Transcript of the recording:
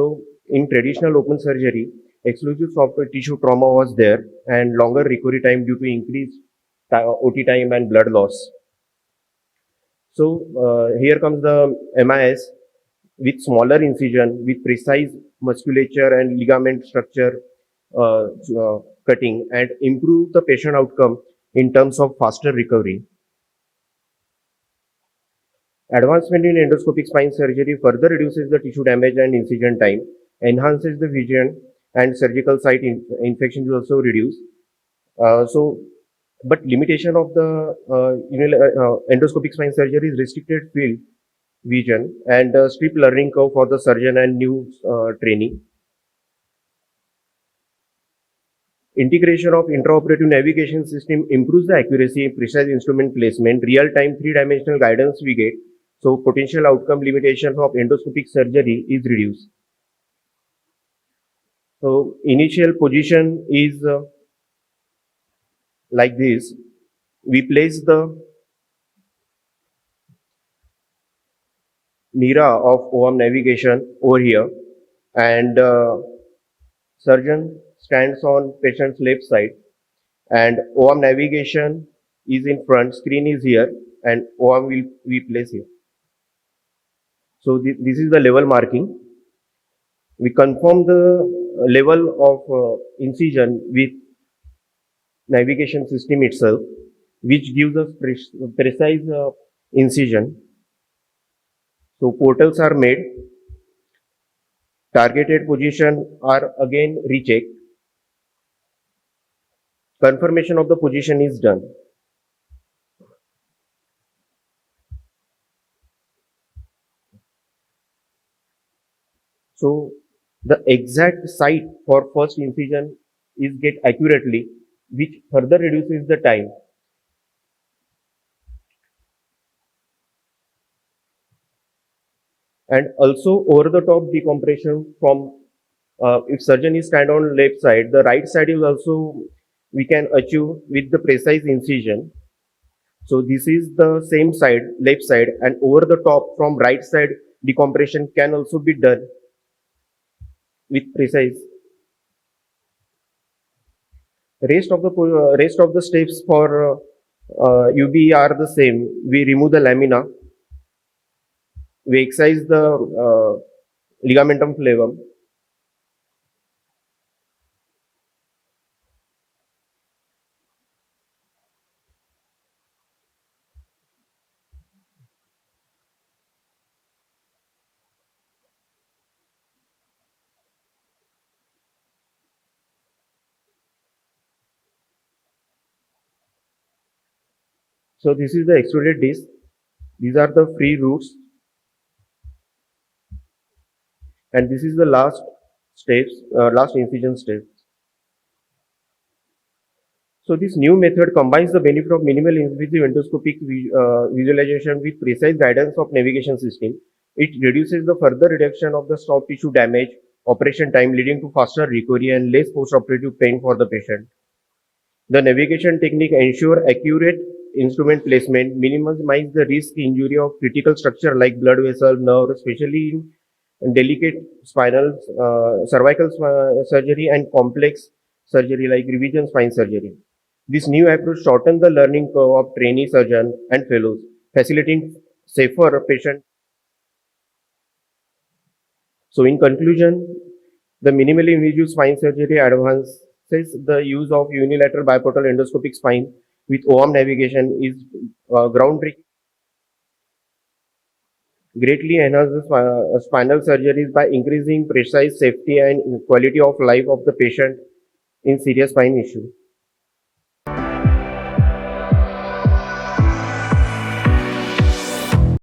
So in traditional open surgery, exclusive soft tissue trauma was there and longer recovery time due to increased OT time and blood loss. So here comes the MIS with smaller incision, with precise musculature and ligament structure uh, cutting, and improve the patient outcome in terms of faster recovery. Advancement in endoscopic spine surgery further reduces the tissue damage and incision time, enhances the vision, and surgical site infection is also reduced. But limitation of the endoscopic spine surgery is restricted field vision and steep learning curve for the surgeon and new trainee. Integration of intraoperative navigation system improves the accuracy, precise instrument placement, real-time three-dimensional guidance we get. So potential outcome limitations of endoscopic surgery is reduced. So initial position is like this. We place the mira of OM navigation over here, and surgeon stands on patient's left side, and OM navigation is in front, screen is here, and OM will be placed here. So this is the level marking. We confirm the level of incision with navigation system itself, which gives us precise incision. So portals are made, targeted position are again rechecked, confirmation of the position is done. So the exact site for first incision is get accurately, which further reduces the time. And also over the top decompression from if surgeon is stand on left side, the right side is also we can achieve with the precise incision. So this is the same side, left side, and over the top from right side decompression can also be done with precise. Rest of the steps for UB are the same. We remove the lamina, we excise the ligamentum flavum. So this is the extruded disc. These are the free roots, and this is the last steps, last incision steps. So this new method combines the benefit of minimal invasive endoscopic visualization with precise guidance of navigation system. It reduces the further reduction of the soft tissue damage, operation time, leading to faster recovery and less post-operative pain for the patient. The navigation technique ensure accurate instrument placement, minimize the risk injury of critical structure like blood vessel, nerve, especially in delicate spinal, cervical surgery and complex surgery like revision spine surgery. This new approach shortens the learning curve of trainee surgeon and fellows, facilitating safer patient. So in conclusion, the minimally invasive spine surgery advances the use of unilateral biportal endoscopic spine with OM navigation is groundbreaking. Greatly enhances spinal surgeries by increasing precise safety and quality of life of the patient in serious spine issue.